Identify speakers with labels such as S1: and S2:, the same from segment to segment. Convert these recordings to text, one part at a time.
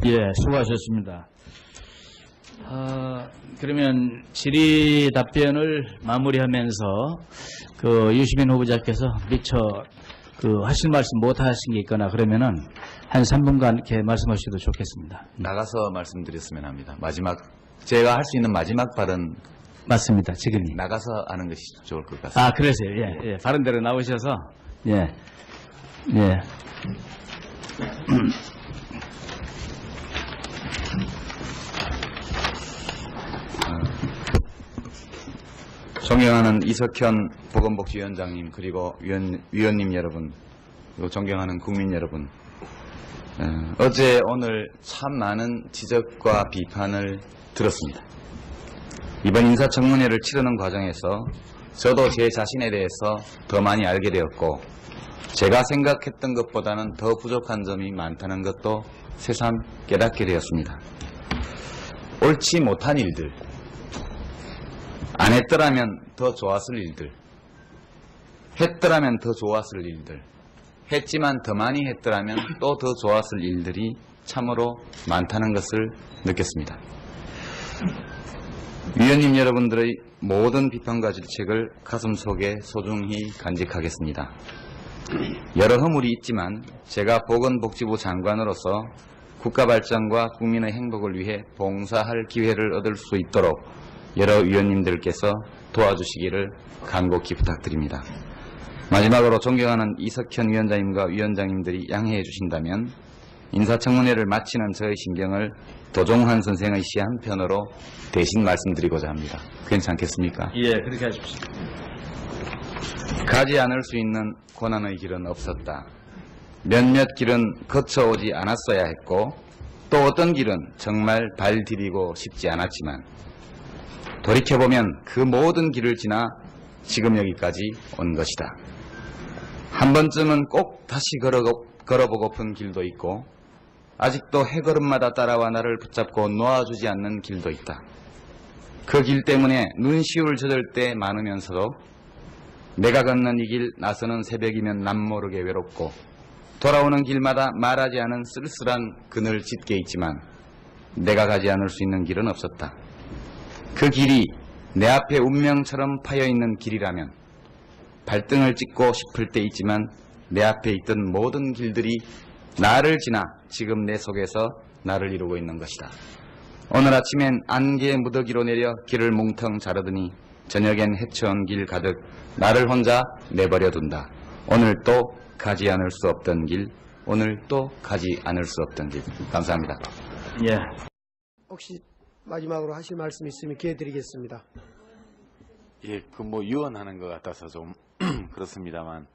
S1: 예, 수고하셨습니다. 그러면 질의 답변을 마무리하면서 유시민 후보자께서 미처 하실 말씀 못 하신 게 있거나 그러면은 한 3분간 이렇게 말씀하셔도 좋겠습니다.
S2: 나가서 말씀드렸으면 합니다. 제가 할 수 있는 마지막 발언.
S1: 맞습니다. 지금이.
S2: 나가서 하는 것이 좋을 것 같습니다.
S1: 그러세요. 예, 바른 대로 나오셔서, 예.
S2: 존경하는 이석현 보건복지위원장님, 그리고 위원님 여러분, 그리고 존경하는 국민 여러분, 어제 오늘 참 많은 지적과 비판을 들었습니다. 이번 인사청문회를 치르는 과정에서 저도 제 자신에 대해서 더 많이 알게 되었고, 제가 생각했던 것보다는 더 부족한 점이 많다는 것도 새삼 깨닫게 되었습니다. 옳지 못한 일들, 안 했더라면 더 좋았을 일들, 했더라면 더 좋았을 일들, 했지만 더 많이 했더라면 또 더 좋았을 일들이 참으로 많다는 것을 느꼈습니다. 위원님 여러분들의 모든 비판과 질책을 가슴속에 소중히 간직하겠습니다. 여러 허물이 있지만 제가 보건복지부 장관으로서 국가 발전과 국민의 행복을 위해 봉사할 기회를 얻을 수 있도록 여러 위원님들께서 도와주시기를 간곡히 부탁드립니다. 마지막으로 존경하는 이석현 위원장님과 위원장님들이 양해해 주신다면 인사청문회를 마치는 저의 심경을 도종환 선생의 시 한 편으로 대신 말씀드리고자 합니다. 괜찮겠습니까?
S1: 예, 그렇게 하십시오.
S2: 가지 않을 수 있는 고난의 길은 없었다. 몇몇 길은 거쳐오지 않았어야 했고, 또 어떤 길은 정말 발 디디고 싶지 않았지만 돌이켜보면 그 모든 길을 지나 지금 여기까지 온 것이다. 한 번쯤은 꼭 다시 걸어보고픈 길도 있고, 아직도 해걸음마다 따라와 나를 붙잡고 놓아주지 않는 길도 있다. 그 길 때문에 눈시울 젖을 때 많으면서도 내가 걷는 이 길 나서는 새벽이면 남모르게 외롭고, 돌아오는 길마다 말하지 않은 쓸쓸한 그늘 짙게 있지만 내가 가지 않을 수 있는 길은 없었다. 그 길이 내 앞에 운명처럼 파여있는 길이라면 발등을 찍고 싶을 때 있지만 내 앞에 있던 모든 길들이 나를 지나 지금 내 속에서 나를 이루고 있는 것이다. 오늘 아침엔 안개 무더기로 내려 길을 뭉텅 자르더니 저녁엔 헤쳐온 길 가득 나를 혼자 내버려 둔다. 오늘 또 가지 않을 수 없던 길, 오늘 또 가지 않을 수 없던 길. 감사합니다.
S1: 예.
S3: 혹시 마지막으로 하실 말씀 있으면 기회 드리겠습니다.
S4: 예, 유언하는 것 같아서 좀 그렇습니다만,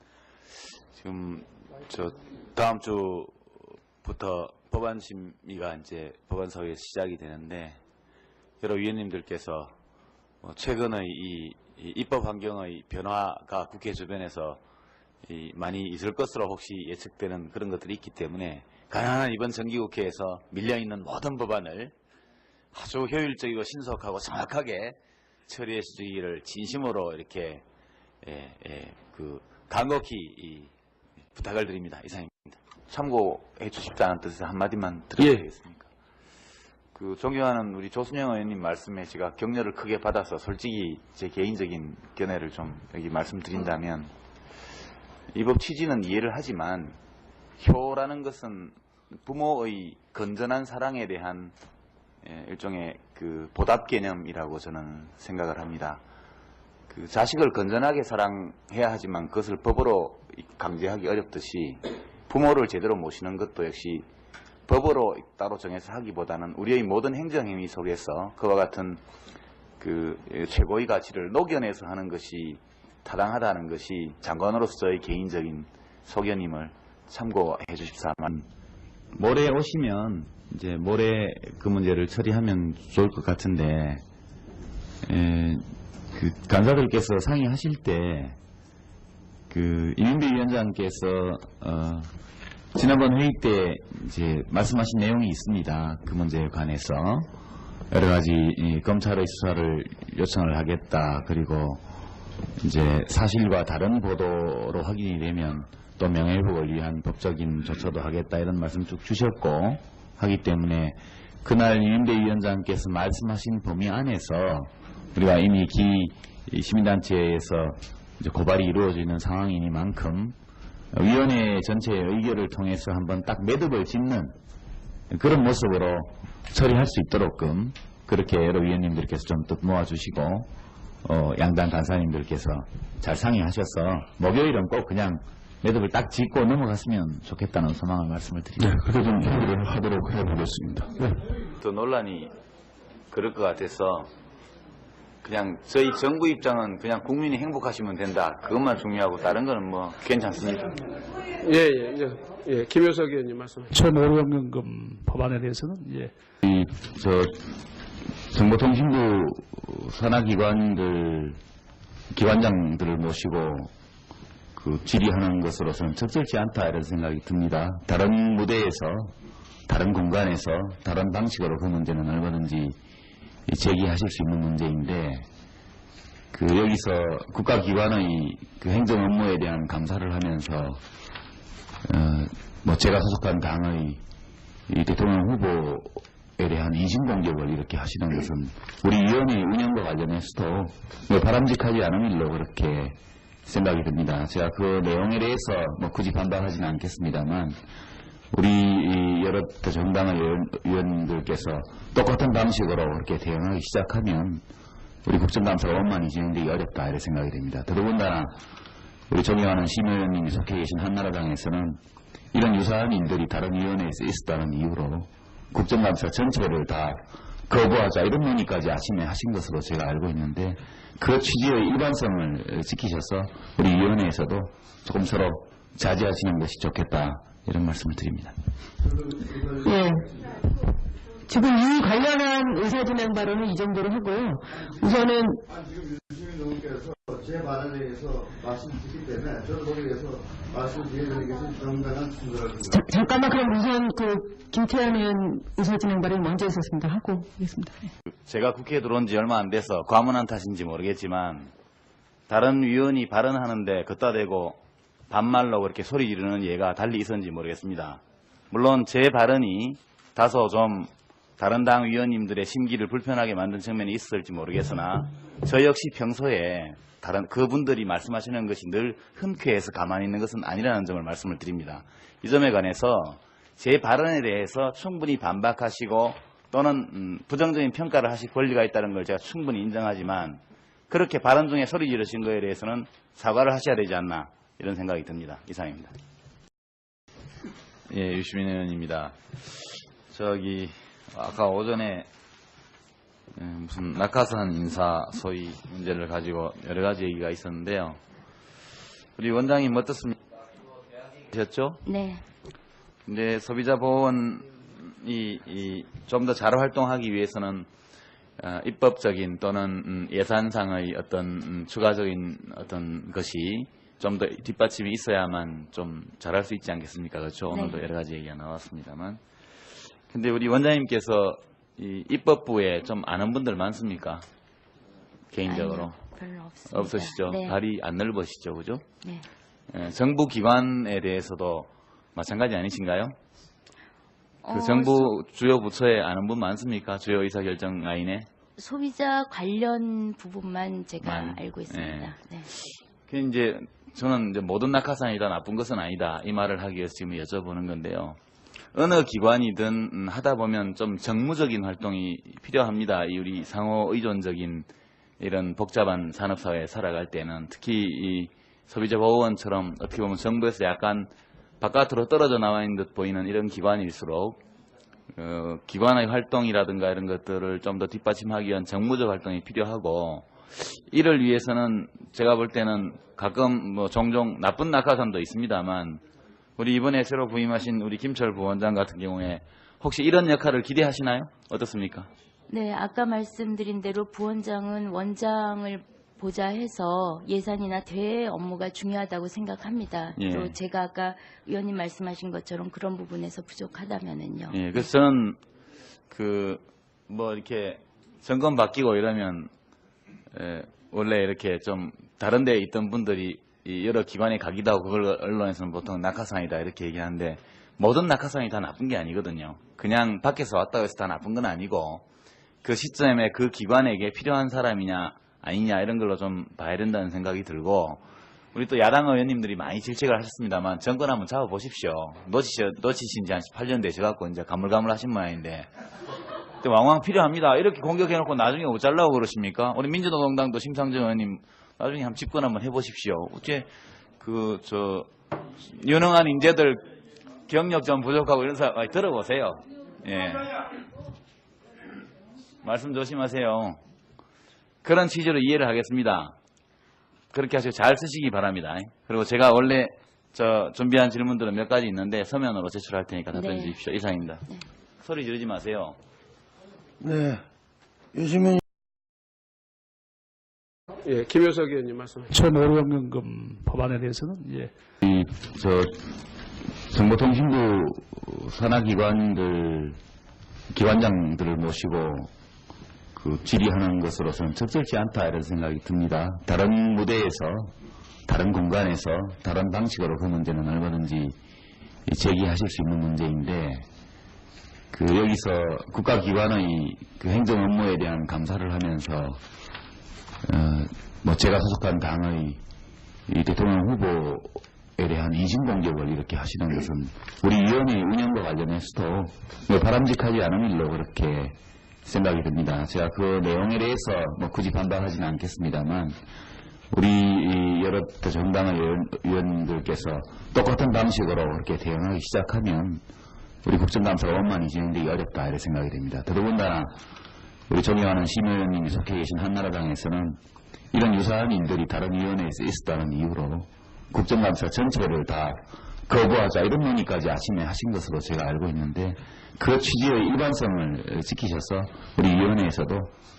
S4: 지금 다음 주부터 법안 심의가 이제 법안소위에서 시작이 되는데, 여러 위원님들께서 최근의 이 입법 환경의 변화가 국회 주변에서 많이 있을 것으로 혹시 예측되는 그런 것들이 있기 때문에 가난한 이번 정기국회에서 밀려있는 모든 법안을 아주 효율적이고 신속하고 정확하게 처리해 주시기를 진심으로 이렇게 간곡히 부탁을 드립니다. 이상입니다. 참고해 주십사는 뜻에서 한마디만 드려도 되겠습니까? 존경하는 우리 조순영 의원님 말씀에 제가 격려를 크게 받아서 솔직히 제 개인적인 견해를 좀 여기 말씀드린다면, 이 법 취지는 이해를 하지만 효라는 것은 부모의 건전한 사랑에 대한 일종의 보답 개념이라고 저는 생각을 합니다. 자식을 건전하게 사랑해야 하지만 그것을 법으로 강제하기 어렵듯이 부모를 제대로 모시는 것도 역시 법으로 따로 정해서 하기보다는 우리의 모든 행정행위 속에서 그와 같은 최고의 가치를 녹여내서 하는 것이 타당하다는 것이 장관으로서의 개인적인 소견임을 참고해 주십사만,
S2: 모레 오시면 이제 모레 그 문제를 처리하면 좋을 것 같은데, 간사들께서 상의하실 때 이민배 위원장께서 지난번 회의 때 이제 말씀하신 내용이 있습니다. 그 문제에 관해서 여러 가지 검찰의 수사를 요청을 하겠다. 그리고 이제 사실과 다른 보도로 확인이 되면 또 명예회복을 위한 법적인 조처도 하겠다, 이런 말씀 쭉 주셨고,
S5: 하기 때문에 그날 유인배 위원장께서 말씀하신 범위 안에서 우리가 이미 시민단체에서 이제 고발이 이루어지는 상황이니만큼 위원회 전체의 의결을 통해서 한번 딱 매듭을 짓는 그런 모습으로 처리할 수 있도록끔 그렇게 여러 위원님들께서 좀 또 모아주시고 양당 간사님들께서 잘 상의하셔서 목요일은 꼭 그냥 매듭을 딱 짓고 넘어갔으면 좋겠다는 소망을 말씀을 드립니다.
S6: 네, 그렇게 좀 협의를 하도록 해보겠습니다. 네.
S4: 또 논란이 그럴 것 같아서 그냥 저희 정부 입장은 그냥 국민이 행복하시면 된다. 그것만 중요하고 다른 거는 뭐 괜찮습니다.
S3: 김효석 의원님 말씀하시죠.
S6: 최노령연금 법안에 대해서는
S5: 정보통신부 기관장들을 모시고 그 질의하는 것으로서는 적절치 않다 이런 생각이 듭니다. 다른 무대에서, 다른 공간에서, 다른 방식으로 그 문제는 얼마든지 제기하실 수 있는 문제인데, 여기서 국가기관의 그 행정 업무에 대한 감사를 하면서, 제가 소속한 당의 이 대통령 후보에 대한 인신공격을 이렇게 하시는 것은 우리 위원회 운영과 관련해서도 바람직하지 않은 일로 그렇게 생각이 듭니다. 제가 그 내용에 대해서 굳이 반박하지는 않겠습니다만, 우리 여러 정당의 의원들께서 똑같은 방식으로 그렇게 대응하기 시작하면 우리 국정감사가 원만히 진행되기 어렵다 이런 생각이 됩니다. 더더군다나 우리 존경하는 심 의원님이 속해 계신 한나라당에서는 이런 유사한 일들이 다른 위원회에서 있었다는 이유로 국정감사 전체를 다 거부하자 이런 논의까지 아침에 하신 것으로 제가 알고 있는데, 그 취지의 일관성을 지키셔서 우리 위원회에서도 조금 서로 자제하시는 것이 좋겠다 이런 말씀을 드립니다.
S7: 예. 지금 이 관련한 의사진행 발언은 이 정도로 하고요. 우선은
S8: 지금 유시민 의원께서 제 발언에 대해서 말씀드리기 때문에 저도 거기에 대해서 말씀드리는 것은 정당한 순서라고 생각합니다.
S7: 잠깐만 그럼 우선 김태현 의원 의사진행 발언이 먼저 있었습니다. 하고 하겠습니다.
S4: 제가 국회에 들어온 지 얼마 안 돼서 과문한 탓인지 모르겠지만 다른 위원이 발언하는데 걷다 대고 반말로 그렇게 소리 지르는 예가 달리 있었는지 모르겠습니다. 물론 제 발언이 다소 좀 다른 당 위원님들의 심기를 불편하게 만든 측면이 있을지 모르겠으나 저 역시 평소에 다른 그분들이 말씀하시는 것이 늘 흔쾌해서 가만히 있는 것은 아니라는 점을 말씀을 드립니다. 이 점에 관해서 제 발언에 대해서 충분히 반박하시고 또는 부정적인 평가를 하실 권리가 있다는 걸 제가 충분히 인정하지만 그렇게 발언 중에 소리 지르신 거에 대해서는 사과를 하셔야 되지 않나 이런 생각이 듭니다. 이상입니다.
S2: 예, 유시민 의원입니다. 아까 오전에 무슨 낙하산 인사 소위 문제를 가지고 여러 가지 얘기가 있었는데요. 우리 원장님 어떻습니까? 하셨죠?
S9: 네.
S2: 근데 소비자 보호원이 좀 더 잘 활동하기 위해서는 입법적인 또는 예산상의 어떤 추가적인 어떤 것이 좀 더 뒷받침이 있어야만 좀 잘할 수 있지 않겠습니까? 그렇죠?
S9: 네.
S2: 오늘도 여러 가지 얘기가 나왔습니다만. 근데 우리 원장님께서 이 입법부에 좀 아는 분들 많습니까? 개인적으로?
S9: 아니요, 별로 없습니다.
S2: 없으시죠?
S9: 네.
S2: 발이 안 넓으시죠? 그죠?
S9: 네.
S2: 정부 기관에 대해서도 마찬가지 아니신가요? 정부 주요 부처에 아는 분 많습니까? 주요 의사결정 라인에?
S9: 소비자 관련 부분만 제가 알고 있습니다. 네.
S2: 이제 저는 이제 모든 낙하산이다 나쁜 것은 아니다 이 말을 하기 위해서 지금 여쭤보는 건데요. 어느 기관이든 하다 보면 좀 정무적인 활동이 필요합니다. 우리 상호 의존적인 이런 복잡한 산업사회에 살아갈 때는 특히 이 소비자보호원처럼 어떻게 보면 정부에서 약간 바깥으로 떨어져 나와 있는 듯 보이는 이런 기관일수록 기관의 활동이라든가 이런 것들을 좀 더 뒷받침하기 위한 정무적 활동이 필요하고, 이를 위해서는 제가 볼 때는 가끔 종종 나쁜 낙하산도 있습니다만 우리 이번에 새로 부임하신 우리 김철 부원장 같은 경우에 혹시 이런 역할을 기대하시나요? 어떻습니까?
S9: 네, 아까 말씀드린 대로 부원장은 원장을 보자 해서 예산이나 대외 업무가 중요하다고 생각합니다.
S2: 예.
S9: 또 제가 아까 위원님 말씀하신 것처럼 그런 부분에서 부족하다면은요.
S2: 예, 그래서 저는 이렇게 정권 바뀌고 이러면 원래 이렇게 좀 다른 데에 있던 분들이 여러 기관에 가기도 하고 그걸 언론에서는 보통 낙하산이다 이렇게 얘기하는데
S4: 모든 낙하산이 다 나쁜 게 아니거든요. 그냥 밖에서 왔다고 해서 다 나쁜 건 아니고 그 시점에 그 기관에게 필요한 사람이냐 아니냐 이런 걸로 좀 봐야 된다는 생각이 들고, 우리 또 야당 의원님들이 많이 질책을 하셨습니다만 정권 한번 잡아보십시오. 놓치신 지 한 18년 되셔갖고 이제 가물가물하신 모양인데 왕왕 필요합니다. 이렇게 공격해놓고 나중에 못 잘라고 그러십니까? 우리 민주노동당도 심상정 의원님 나중에 한번 집권 한번 해보십시오. 어째 유능한 인재들 경력 좀 부족하고 이런 사람 들어보세요. 예. 말씀 조심하세요. 그런 취지로 이해를 하겠습니다. 그렇게 하시고 잘 쓰시기 바랍니다. 그리고 제가 원래 준비한 질문들은 몇 가지 있는데 서면으로 제출할 테니까 답변 주십시오. 이상입니다.
S9: 네.
S4: 소리 지르지 마세요.
S3: 네. 유시민
S6: 예, 김효석 의원님 말씀하시죠. 1,500원금 법안에 대해서는 예.
S5: 정보통신부 기관장들을 모시고 질의하는 것으로서는 적절치 않다 이런 생각이 듭니다. 다른 무대에서, 다른 공간에서, 다른 방식으로 그 문제는 얼마든지 제기하실 수 있는 문제인데, 여기서 국가기관의 행정 업무에 대한 감사를 하면서, 제가 소속한 당의 이 대통령 후보에 대한 이중 공격을 이렇게 하시는 것은 우리 위원회 운영과 관련해서도 바람직하지 않은 일로 그렇게 생각이 듭니다. 제가 그 내용에 대해서 굳이 반박하지는 않겠습니다만, 우리 여러 정당의 의원들께서 똑같은 방식으로 그렇게 대응하기 시작하면 우리 국정감사가 원만히 진행되기 어렵다 이런 생각이 됩니다. 더더군다나 우리 존경하는 심 의원님이 속해 계신 한나라당에서는 이런 유사한 일들이 다른 위원회에서 있었다는 이유로 국정감사 전체를 다 거부하자 이런 논의까지 아침에 하신 것으로 제가 알고 있는데, 그 취지의 일관성을 지키셔서 우리 위원회에서도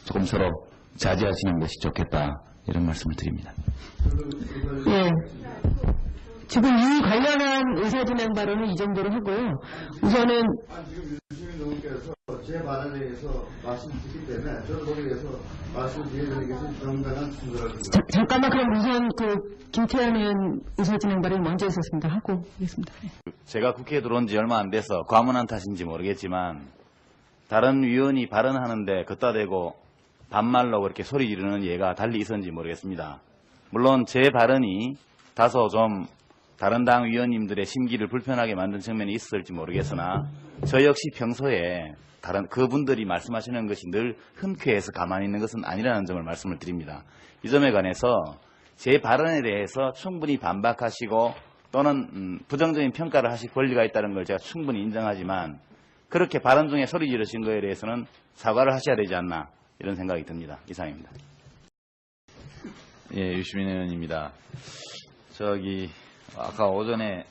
S5: 조금 서로 자제하시는 것이 좋겠다 이런 말씀을 드립니다.
S7: 예. 지금 이 관련한 의사진행 발언은 이 정도로 하고요. 우선은
S8: 지금 유시민 의원께서 제 발언에 대해서 말씀드리기 때문에 저도 거기에 대해서 말씀드리는 것은 정당한 순서라고 생각합니다.
S7: 잠깐만, 그럼 우선 김태현 의원 의사진행 발언이 먼저 있었습니다. 하고 하겠습니다.
S4: 제가 국회에 들어온 지 얼마 안 돼서 과문한 탓인지 모르겠지만 다른 위원이 발언하는데 걷다 대고 반말로 그렇게 소리 지르는 예가 달리 있었는지 모르겠습니다. 물론 제 발언이 다소 좀 다른 당 위원님들의 심기를 불편하게 만든 측면이 있을지 모르겠으나 저 역시 평소에 다른 그분들이 말씀하시는 것이 늘 흔쾌해서 가만히 있는 것은 아니라는 점을 말씀을 드립니다. 이 점에 관해서 제 발언에 대해서 충분히 반박하시고 또는 부정적인 평가를 하실 권리가 있다는 걸 제가 충분히 인정하지만, 그렇게 발언 중에 소리 지르신 거에 대해서는 사과를 하셔야 되지 않나 이런 생각이 듭니다. 이상입니다. 예, 유시민 의원입니다. 아까 오전에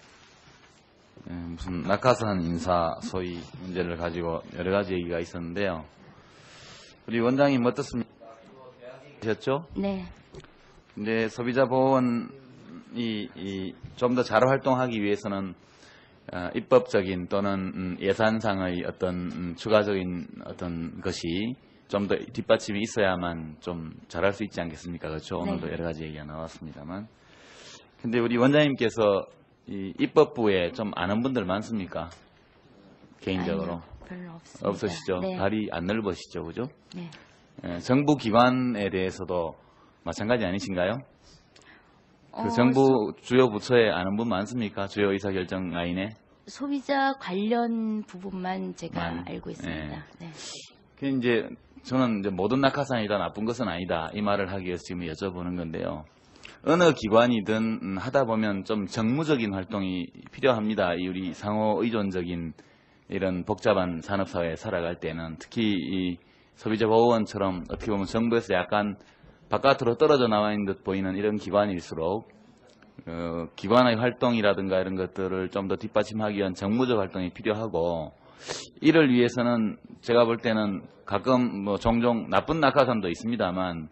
S4: 무슨 낙하산 인사 소위 문제를 가지고 여러 가지 얘기가 있었는데요. 우리 원장님 어떻습니까? 하셨죠?
S9: 네.
S4: 근데 소비자 보호원이 좀 더 잘 활동하기 위해서는 입법적인 또는 예산상의 어떤 추가적인 어떤 것이 좀 더 뒷받침이 있어야만 좀 잘할 수 있지 않겠습니까? 그렇죠?
S9: 네.
S4: 오늘도 여러 가지 얘기가 나왔습니다만. 근데 우리 원장님께서 이 입법부에 좀 아는 분들 많습니까? 개인적으로?
S9: 아니요, 별로 없습니다.
S4: 없으시죠?
S9: 네.
S4: 발이 안 넓으시죠? 그죠?
S9: 네.
S4: 정부 기관에 대해서도 마찬가지 아니신가요? 그
S9: 어,
S4: 정부 주요 부처에 아는 분 많습니까? 주요 의사결정 라인에?
S9: 소비자 관련 부분만 제가 알고 있습니다. 네.
S4: 이제 저는 이제 모든 낙하산이 다 나쁜 것은 아니다 이 말을 하기 위해서 지금 여쭤보는 건데요. 어느 기관이든 하다 보면 좀 정무적인 활동이 필요합니다. 우리 상호 의존적인 이런 복잡한 산업사회에 살아갈 때는 특히 이 소비자보호원처럼 어떻게 보면 정부에서 약간 바깥으로 떨어져 나와 있는 듯 보이는 이런 기관일수록 기관의 활동이라든가 이런 것들을 좀 더 뒷받침하기 위한 정무적 활동이 필요하고, 이를 위해서는 제가 볼 때는 가끔 종종 나쁜 낙하산도 있습니다만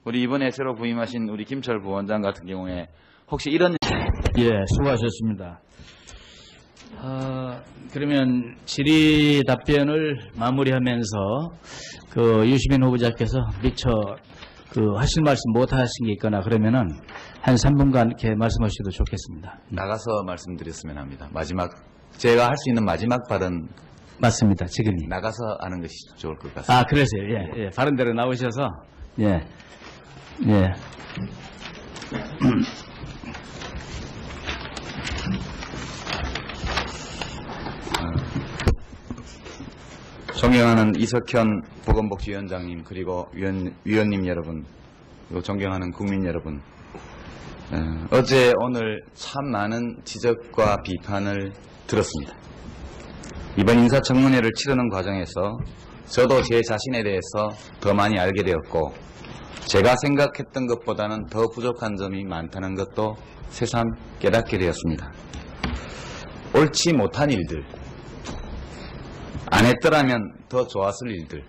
S4: 우리 이번에 새로 부임하신 우리 김철 부원장 같은 경우에 혹시 이런
S1: 예, 수고하셨습니다. 그러면 질의 답변을 마무리하면서 유시민 후보자께서 미처 하실 말씀 못 하신 게 있거나 그러면은 한 3분간 이렇게 말씀하셔도 좋겠습니다.
S4: 나가서 말씀드렸으면 합니다. 마지막
S2: 제가 할 수 있는 마지막 발언
S1: 맞습니다. 지금이.
S2: 나가서 하는 것이 좋을 것 같습니다.
S1: 아, 그러세요. 예, 예. 바른 대로 나오셔서, 예, 예.
S2: 존경하는 이석현 보건복지위원장님, 그리고 위원님 여러분, 그리고 존경하는 국민 여러분, 어제 오늘 참 많은 지적과 비판을 들었습니다. 이번 인사청문회를 치르는 과정에서 저도 제 자신에 대해서 더 많이 알게 되었고, 제가 생각했던 것보다는 더 부족한 점이 많다는 것도 새삼 깨닫게 되었습니다. 옳지 못한 일들, 안 했더라면 더 좋았을 일들,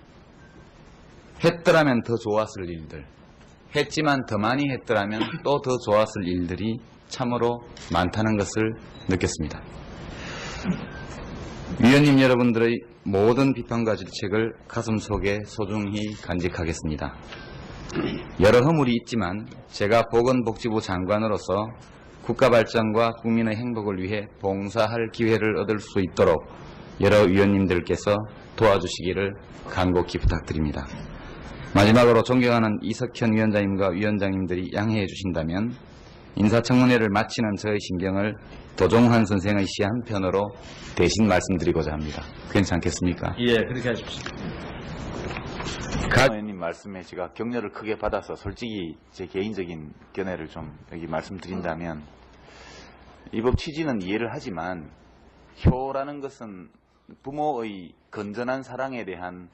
S2: 했더라면 더 좋았을 일들, 했지만 더 많이 했더라면 또 더 좋았을 일들이 참으로 많다는 것을 느꼈습니다. 위원님 여러분들의 모든 비판과 질책을 가슴속에 소중히 간직하겠습니다. 여러 허물이 있지만 제가 보건복지부 장관으로서 국가 발전과 국민의 행복을 위해 봉사할 기회를 얻을 수 있도록 여러 위원님들께서 도와주시기를 간곡히 부탁드립니다. 마지막으로 존경하는 이석현 위원장님과 위원장님들이 양해해 주신다면 인사청문회를 마치는 저의 심경을 도종환 선생의 시 한 편으로 대신 말씀드리고자 합니다. 괜찮겠습니까?
S1: 예, 그렇게 하십시오.
S4: 의원님 말씀에 제가 격려를 크게 받아서 솔직히 제 개인적인 견해를 좀 여기 말씀드린다면, 이 법 취지는 이해를 하지만 효라는 것은 부모의 건전한 사랑에 대한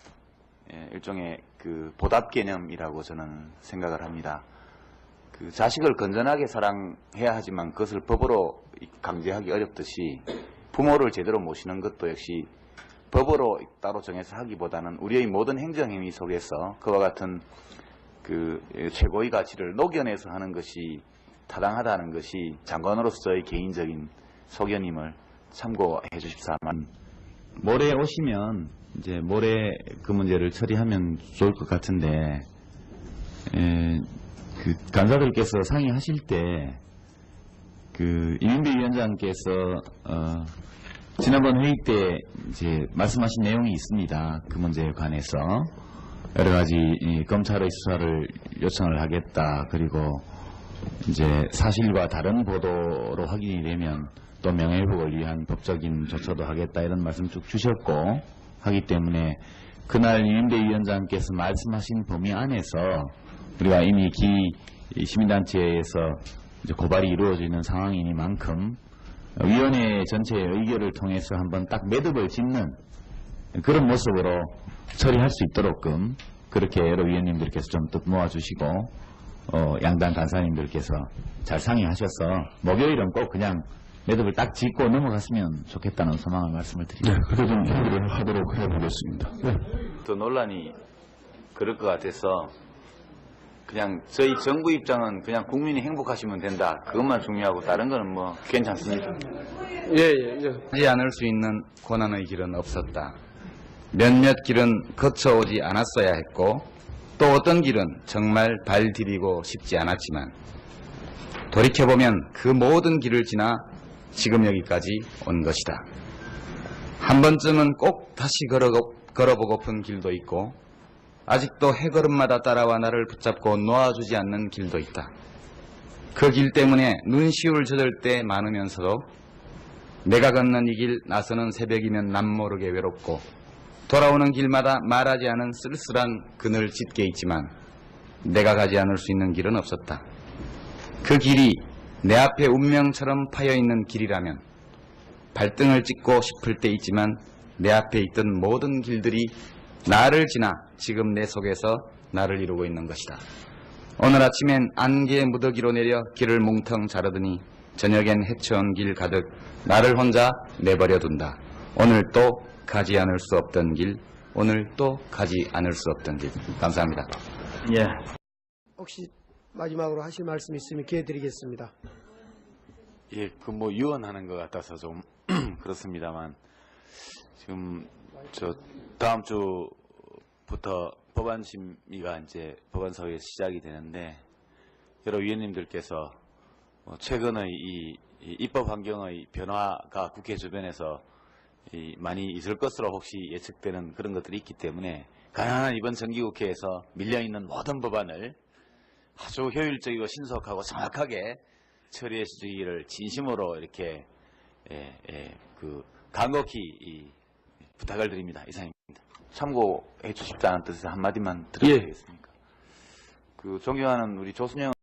S4: 일종의 그 보답 개념이라고 저는 생각을 합니다. 그 자식을 건전하게 사랑해야 하지만 그것을 법으로 강제하기 어렵듯이 부모를 제대로 모시는 것도 역시 법으로 따로 정해서 하기보다는 우리의 모든 행정행위 속에서 그와 같은 그 최고의 가치를 녹여내서 하는 것이 타당하다는 것이 장관으로서의 개인적인 소견임을 참고해 주십사만, 모레 오시면 이제 모레 그 문제를 처리하면 좋을 것 같은데, 그 간사들께서 상의하실 때 그 이민배 위원장께서 지난번 회의 때 이제 말씀하신 내용이 있습니다. 그 문제에 관해서 여러 가지 검찰의 수사를 요청을 하겠다. 그리고 이제 사실과 다른 보도로 확인이 되면 또 명예회복을 위한 법적인 조처도 하겠다, 이런 말씀 쭉 주셨고 하기 때문에 그날 이민배 위원장께서 말씀하신 범위 안에서 우리가 이미 시민단체에서 이제 고발이 이루어지는 상황이니만큼 위원회 전체의 의결을 통해서 한번 딱 매듭을 짓는 그런 모습으로 처리할 수 있도록끔 그렇게 여러 위원님들께서 좀 뜻 모아주시고 양당 간사님들께서 잘 상의하셔서 목요일은 꼭 그냥 매듭을 딱 짓고 넘어갔으면 좋겠다는 소망을 말씀을 드립니다.
S6: 네, 그렇게 좀 협의를 하도록 해보겠습니다. 네.
S4: 또 논란이 그럴 것 같아서 그냥 저희 정부 입장은 그냥 국민이 행복하시면 된다, 그것만 중요하고 다른 거는 뭐 괜찮습니다.
S2: 하지 않을 수 있는 고난의 길은 없었다. 몇몇 길은 거쳐오지 않았어야 했고 또 어떤 길은 정말 발 디디고 싶지 않았지만 돌이켜보면 그 모든 길을 지나 지금 여기까지 온 것이다. 한 번쯤은 꼭 다시 걸어보고픈 길도 있고 아직도 해걸음마다 따라와 나를 붙잡고 놓아주지 않는 길도 있다. 그 길 때문에 눈시울 젖을 때 많으면서도 내가 걷는 이 길 나서는 새벽이면 남모르게 외롭고 돌아오는 길마다 말하지 않은 쓸쓸한 그늘 짙게 있지만 내가 가지 않을 수 있는 길은 없었다. 그 길이 내 앞에 운명처럼 파여있는 길이라면 발등을 찍고 싶을 때 있지만 내 앞에 있던 모든 길들이 나를 지나 지금 내 속에서 나를 이루고 있는 것이다. 오늘 아침엔 안개 무더기로 내려 길을 뭉텅 자르더니 저녁엔 헤쳐온 길 가득 나를 혼자 내버려 둔다. 오늘 또 가지 않을 수 없던 길, 오늘 또 가지 않을 수 없던 길. 감사합니다.
S1: 예.
S3: 혹시 마지막으로 하실 말씀 있으면 기회 드리겠습니다.
S4: 예, 그 뭐 유언하는 것 같아서 좀 그렇습니다만, 지금 저 다음 주부터 법안 심의가 이제 법안사위에서 시작이 되는데 여러 위원님들께서 최근의 이 이 입법 환경의 변화가 국회 주변에서 많이 있을 것으로 혹시 예측되는 그런 것들이 있기 때문에 가능한 이번 정기국회에서 밀려있는 모든 법안을 아주 효율적이고 신속하고 정확하게 처리해 주기를 진심으로 이렇게 간곡히 부탁을 드립니다. 이상입니다. 참고해 주십사 하는 뜻에서 한마디만 드려도 되겠습니까? 존경하는 우리 조순영